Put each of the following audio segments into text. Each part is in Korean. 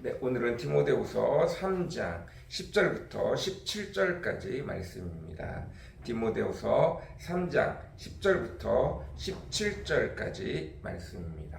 네, 오늘은 디모데후서 3장 10절부터 17절까지 말씀입니다. 디모데후서 3장 10절부터 17절까지 말씀입니다.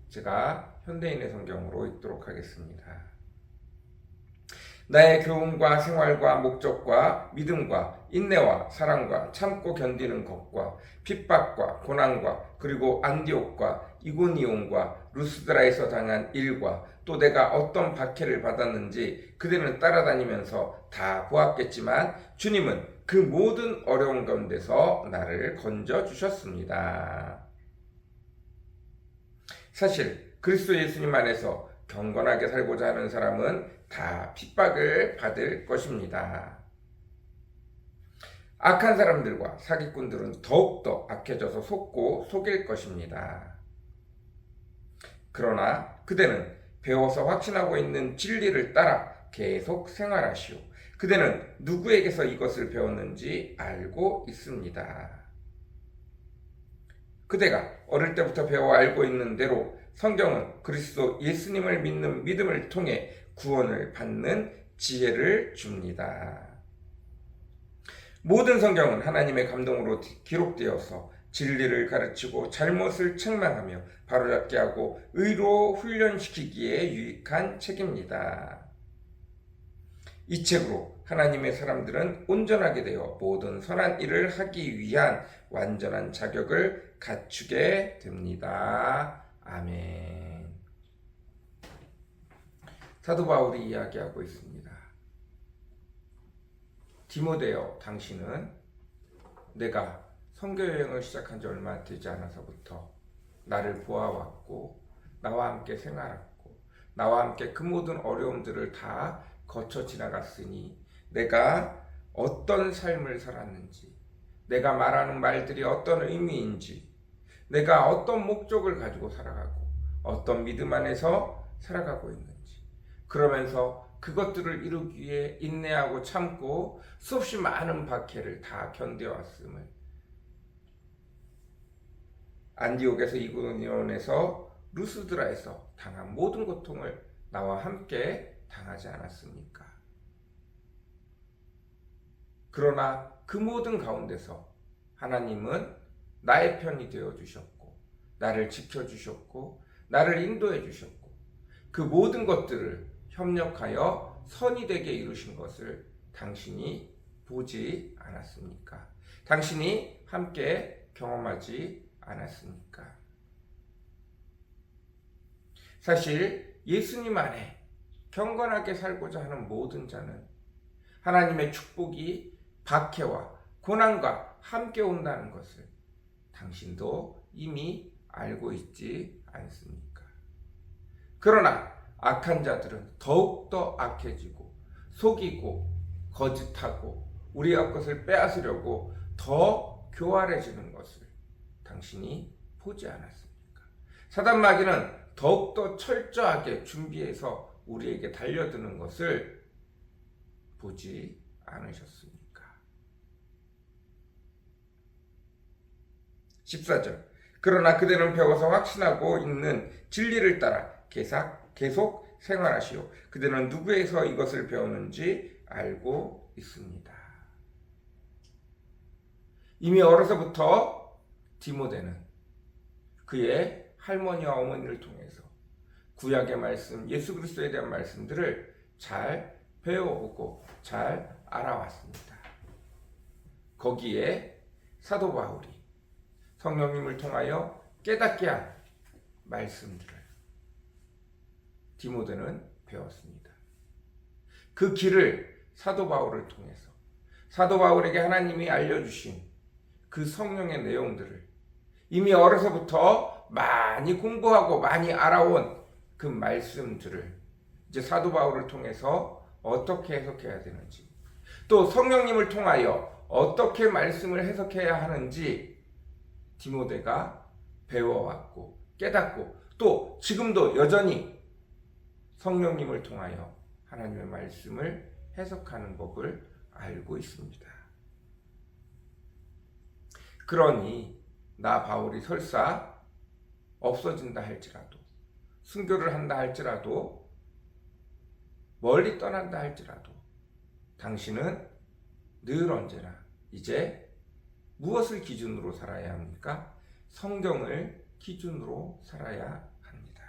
제가 현대인의 성경으로 읽도록 하겠습니다. 나의 교훈과 생활과 목적과 믿음과 인내와 사랑과 참고 견디는 것과 핍박과 고난과 그리고 안디옥과 이고니온과 루스드라에서 당한 일과 또 내가 어떤 박해를 받았는지 그대는 따라다니면서 다 보았겠지만 주님은 그 모든 어려운 가운데서 나를 건져주셨습니다. 사실 그리스도 예수님 안에서 경건하게 살고자 하는 사람은 다 핍박을 받을 것입니다. 악한 사람들과 사기꾼들은 더욱더 악해져서 속고 속일 것입니다. 그러나 그대는 배워서 확신하고 있는 진리를 따라 계속 생활하시오. 그대는 누구에게서 이것을 배웠는지 알고 있습니다. 그대가 어릴 때부터 배워 알고 있는 대로 성경은 그리스도 예수님을 믿는 믿음을 통해 구원을 받는 지혜를 줍니다. 모든 성경은 하나님의 감동으로 기록되어서 진리를 가르치고 잘못을 책망하며 바로잡게 하고 의로 훈련시키기에 유익한 책입니다. 이 책으로 하나님의 사람들은 온전하게 되어 모든 선한 일을 하기 위한 완전한 자격을 갖추게 됩니다. 아멘. 사도 바울이 이야기하고 있습니다. 디모데여, 당신은 내가 선교 여행을 시작한 지 얼마 되지 않아서부터 나를 보아왔고 나와 함께 생활했고 나와 함께 그 모든 어려움들을 다 거쳐 지나갔으니 내가 어떤 삶을 살았는지, 내가 말하는 말들이 어떤 의미인지, 내가 어떤 목적을 가지고 살아가고 어떤 믿음 안에서 살아가고 있는지, 그러면서 그것들을 이루기 위해 인내하고 참고 수없이 많은 박해를 다 견뎌왔음을, 안디옥에서 이고니온에서 루스드라에서 당한 모든 고통을 나와 함께 당하지 않았습니까? 그러나 그 모든 가운데서 하나님은 나의 편이 되어 주셨고 나를 지켜 주셨고 나를 인도해 주셨고 그 모든 것들을 협력하여 선이 되게 이루신 것을 당신이 보지 않았습니까? 당신이 함께 경험하지 않았습니까? 사실 예수님 안에 경건하게 살고자 하는 모든 자는 하나님의 축복이 박해와 고난과 함께 온다는 것을 당신도 이미 알고 있지 않습니까? 그러나 악한 자들은 더욱더 악해지고 속이고 거짓하고 우리의 것을 빼앗으려고 더 교활해지는 것을 당신이 보지 않았습니까? 사단 마귀는 더욱더 철저하게 준비해서 우리에게 달려드는 것을 보지 않으셨습니까? 14절. 그러나 그대는 배워서 확신하고 있는 진리를 따라 계속 생활하시오. 그대는 누구에서 이것을 배웠는지 알고 있습니다. 이미 어려서부터 디모데는 그의 할머니와 어머니를 통해서 구약의 말씀, 예수 그리스도에 대한 말씀들을 잘 배워오고 잘 알아왔습니다. 거기에 사도 바울이 성령님을 통하여 깨닫게 한 말씀들을 디모데는 배웠습니다. 그 길을 사도 바울을 통해서 사도 바울에게 하나님이 알려주신 그 성령의 내용들을 이미 어려서부터 많이 공부하고 많이 알아온 그 말씀들을 이제 사도 바울을 통해서 어떻게 해석해야 되는지, 또 성령님을 통하여 어떻게 말씀을 해석해야 하는지 디모데가 배워왔고 깨닫고 또 지금도 여전히 성령님을 통하여 하나님의 말씀을 해석하는 법을 알고 있습니다. 그러니 나 바울이 설사 없어진다 할지라도, 순교를 한다 할지라도 멀리 떠난다 할지라도 당신은 늘 언제나 이제 무엇을 기준으로 살아야 합니까? 성경을 기준으로 살아야 합니다.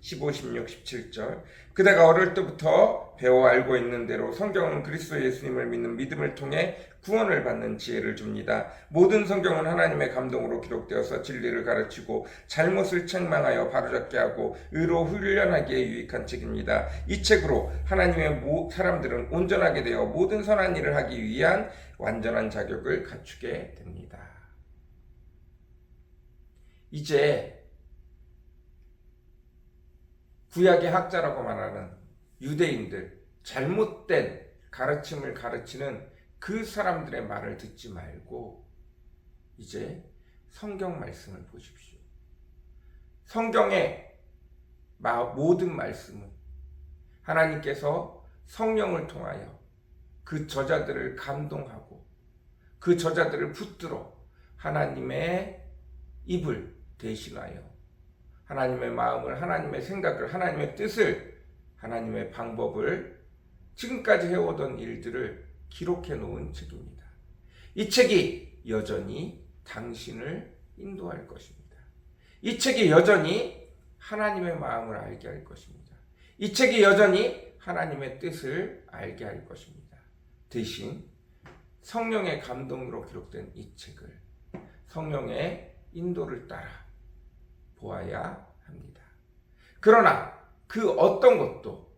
15, 16, 17절 그대가 어릴 때부터 배워 알고 있는 대로 성경은 그리스도 예수님을 믿는 믿음을 통해 구원을 받는 지혜를 줍니다. 모든 성경은 하나님의 감동으로 기록되어서 진리를 가르치고 잘못을 책망하여 바로잡게 하고 의로 훈련하기에 유익한 책입니다. 이 책으로 하나님의 사람들은 온전하게 되어 모든 선한 일을 하기 위한 완전한 자격을 갖추게 됩니다. 이제 구약의 학자라고 말하는 유대인들, 잘못된 가르침을 가르치는 그 사람들의 말을 듣지 말고 이제 성경 말씀을 보십시오. 성경의 모든 말씀은 하나님께서 성령을 통하여 그 저자들을 감동하고 그 저자들을 붙들어 하나님의 입을 대신하여 하나님의 마음을, 하나님의 생각을, 하나님의 뜻을, 하나님의 방법을 지금까지 해오던 일들을 기록해 놓은 책입니다. 이 책이 여전히 당신을 인도할 것입니다. 이 책이 여전히 하나님의 마음을 알게 할 것입니다. 이 책이 여전히 하나님의 뜻을 알게 할 것입니다. 대신 성령의 감동으로 기록된 이 책을 성령의 인도를 따라 보아야 합니다. 그러나 그 어떤 것도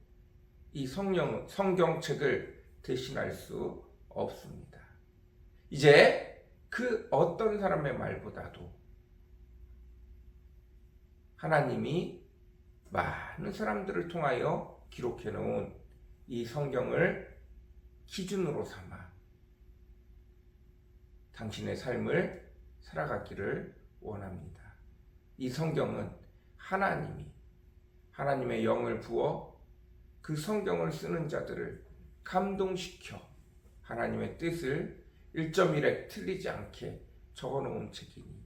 이 성경책을 대신할 수 없습니다. 이제 그 어떤 사람의 말보다도 하나님이 많은 사람들을 통하여 기록해 놓은 이 성경을 기준으로 삼아 당신의 삶을 살아가기를 원합니다. 이 성경은 하나님의 영을 부어 그 성경을 쓰는 자들을 감동시켜 하나님의 뜻을 1.1획 틀리지 않게 적어놓은 책이니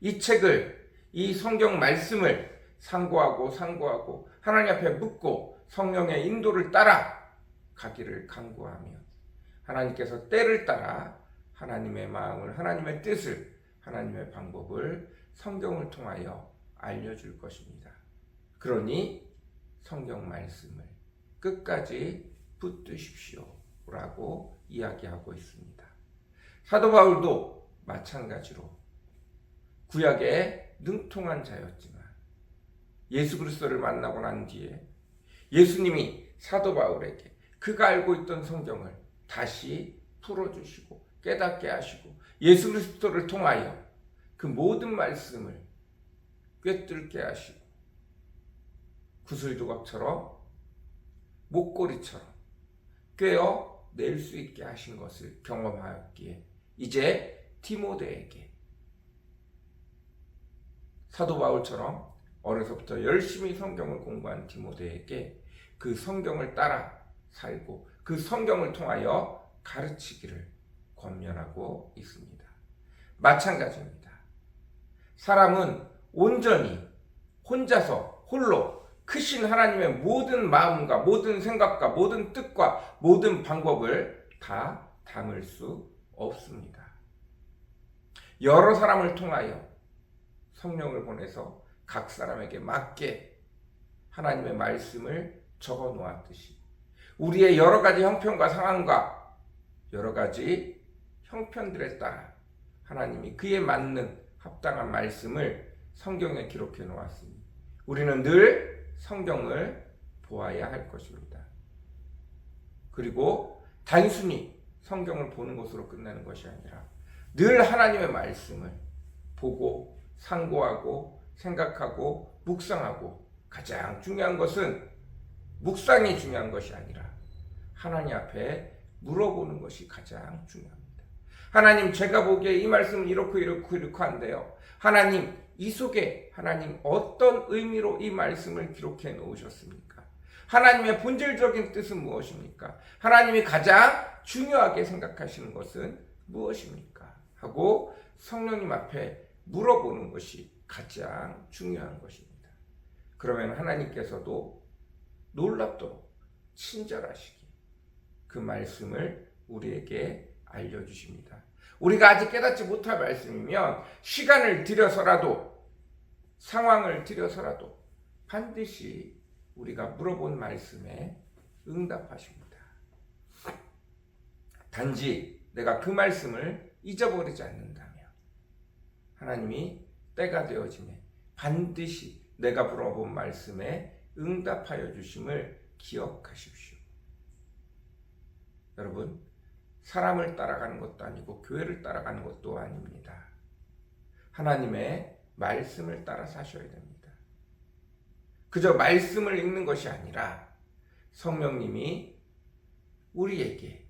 이 책을, 이 성경 말씀을 상고하고 하나님 앞에 묻고 성령의 인도를 따라 가기를 간구하며 하나님께서 때를 따라 하나님의 마음을, 하나님의 뜻을, 하나님의 방법을 성경을 통하여 알려줄 것입니다. 그러니 성경 말씀을 끝까지 붙드십시오 라고 이야기하고 있습니다. 사도 바울도 마찬가지로 구약에 능통한 자였지만 예수 그리스도를 만나고 난 뒤에 예수님이 사도 바울에게 그가 알고 있던 성경을 다시 풀어주시고 깨닫게 하시고 예수 그리스도를 통하여 그 모든 말씀을 꿰뚫게 하시고 구슬조각처럼 목걸이처럼 꿰어 낼 수 있게 하신 것을 경험하였기에 이제 디모데에게 사도 바울처럼 어려서부터 열심히 성경을 공부한 디모데에게 그 성경을 따라 살고 그 성경을 통하여 가르치기를 권면하고 있습니다. 마찬가지입니다. 사람은 온전히 혼자서 홀로 크신 하나님의 모든 마음과 모든 생각과 모든 뜻과 모든 방법을 다 담을 수 없습니다. 여러 사람을 통하여 성령을 보내서 각 사람에게 맞게 하나님의 말씀을 적어 놓았듯이 우리의 여러 가지 형편과 상황과 여러 가지 형편들에 따라 하나님이 그에 맞는 합당한 말씀을 성경에 기록해 놓았으니 우리는 늘 성경을 보아야 할 것입니다. 그리고 단순히 성경을 보는 것으로 끝나는 것이 아니라 늘 하나님의 말씀을 보고 상고하고 생각하고 묵상하고 가장 중요한 것은 묵상이 중요한 것이 아니라 하나님 앞에 물어보는 것이 가장 중요합니다. 하나님, 제가 보기에 이 말씀은 이렇고 한데요. 하나님, 이 속에 하나님 어떤 의미로 이 말씀을 기록해 놓으셨습니까? 하나님의 본질적인 뜻은 무엇입니까? 하나님이 가장 중요하게 생각하시는 것은 무엇입니까? 하고 성령님 앞에 물어보는 것이 가장 중요한 것입니다. 그러면 하나님께서도 놀랍도록 친절하시기 그 말씀을 우리에게 알려주십니다. 우리가 아직 깨닫지 못할 말씀이면 시간을 들여서라도 상황을 들여서라도 반드시 우리가 물어본 말씀에 응답하십니다. 단지 내가 그 말씀을 잊어버리지 않는다면 하나님이 때가 되어지매 반드시 내가 물어본 말씀에 응답하여 주심을 기억하십시오. 여러분, 사람을 따라가는 것도 아니고 교회를 따라가는 것도 아닙니다. 하나님의 말씀을 따라 사셔야 됩니다. 그저 말씀을 읽는 것이 아니라 성령님이 우리에게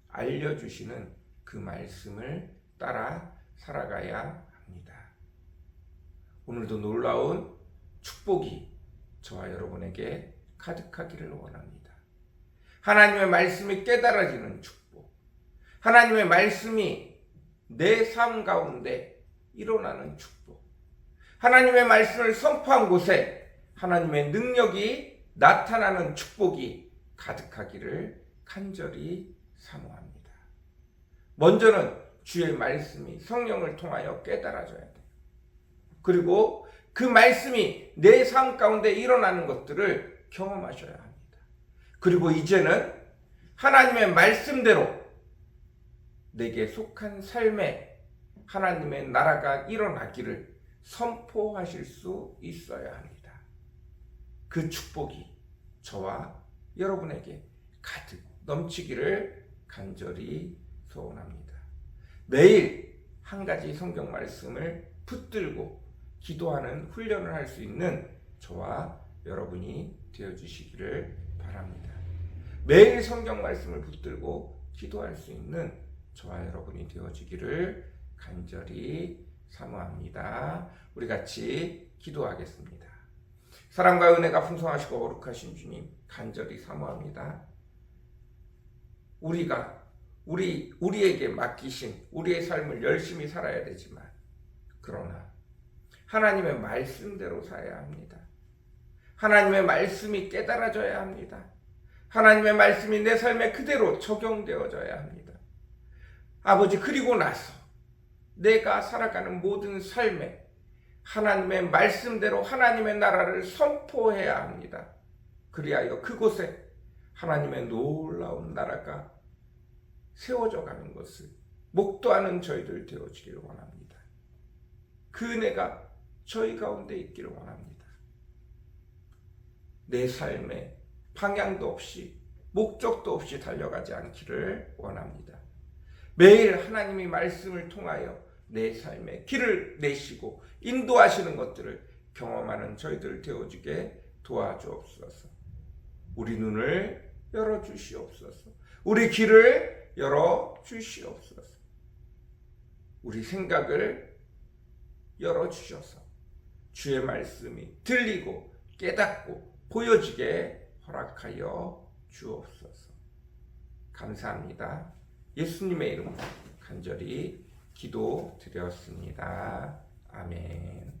알려주시는 그 말씀을 따라 살아가야 합니다. 오늘도 놀라운 축복이 저와 여러분에게 가득하기를 원합니다. 하나님의 말씀이 깨달아지는 축복, 하나님의 말씀이 내 삶 가운데 일어나는 축복, 하나님의 말씀을 선포한 곳에 하나님의 능력이 나타나는 축복이 가득하기를 간절히 사모합니다. 먼저는 주의 말씀이 성령을 통하여 깨달아져야 돼요. 그리고 그 말씀이 내 삶 가운데 일어나는 것들을 경험하셔야 합니다. 그리고 이제는 하나님의 말씀대로 내게 속한 삶에 하나님의 나라가 일어나기를 선포하실 수 있어야 합니다. 그 축복이 저와 여러분에게 가득 넘치기를 간절히 소원합니다. 매일 한 가지 성경 말씀을 붙들고 기도하는 훈련을 할 수 있는 저와 여러분이 되어주시기를 바랍니다. 매일 성경 말씀을 붙들고 기도할 수 있는 저와 여러분이 되어지기를 간절히 사모합니다. 우리 같이 기도하겠습니다. 사랑과 은혜가 풍성하시고 거룩하신 주님, 간절히 사모합니다. 우리에게 맡기신 우리의 삶을 열심히 살아야 되지만, 그러나 하나님의 말씀대로 살아야 합니다. 하나님의 말씀이 깨달아져야 합니다. 하나님의 말씀이 내 삶에 그대로 적용되어져야 합니다. 아버지, 그리고 나서 내가 살아가는 모든 삶에 하나님의 말씀대로 하나님의 나라를 선포해야 합니다. 그리하여 그곳에 하나님의 놀라운 나라가 세워져 가는 것을 목도하는 저희들 되어지기를 원합니다. 그 은혜가 저희 가운데 있기를 원합니다. 내 삶에 방향도 없이 목적도 없이 달려가지 않기를 원합니다. 매일 하나님이 말씀을 통하여 내 삶에 길을 내시고 인도하시는 것들을 경험하는 저희들 되어지게 도와주옵소서. 우리 눈을 열어주시옵소서. 우리 길을 열어주시옵소서. 우리 생각을 열어주셔서 주의 말씀이 들리고 깨닫고 보여지게 허락하여 주옵소서. 감사합니다. 예수님의 이름으로 간절히 기도드렸습니다. 아멘.